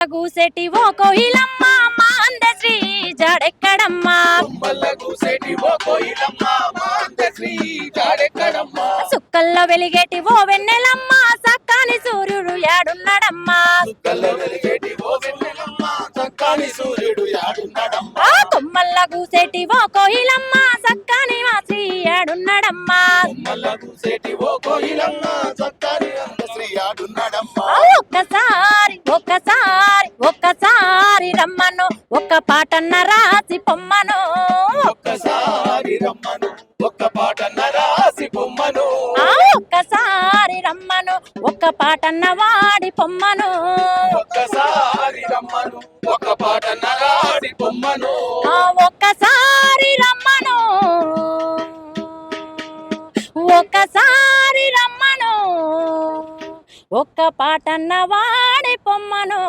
గూసెటి ఓ కోయిలమ్మ మా అందశ్రీ జాడెక్కడమ్మా సుక్కల్లో వెలిగేటి ఓ వెన్నెలమ్మ సక్కాని సూర్యుడు యాడున్నాడమ్మా కొమ్మల్ల గూసేటి ఓ కోయిలమ్మ సక్కాని మాసి యాడున్నాడమ్మా ఒక్కసారి ఒక్కసారి ఒక్కసారి రమ్మను ఒక్క పాటన్న రాసి పొమ్మను ఒక్కసారి రమ్మను ఒక్క పాటన్న రాసి పొమ్మను ఒక్కసారి రమ్మను ఒక్క పాటన్న వాడి పొమ్మను ఒక్కసారి రమ్మను ఒక పాటన్న రాడి పొమ్మను ఒక్కసారి రమ్మను ఒక్కసారి రమ్మను ఒక్క పాటన్న వాడి పొమ్మను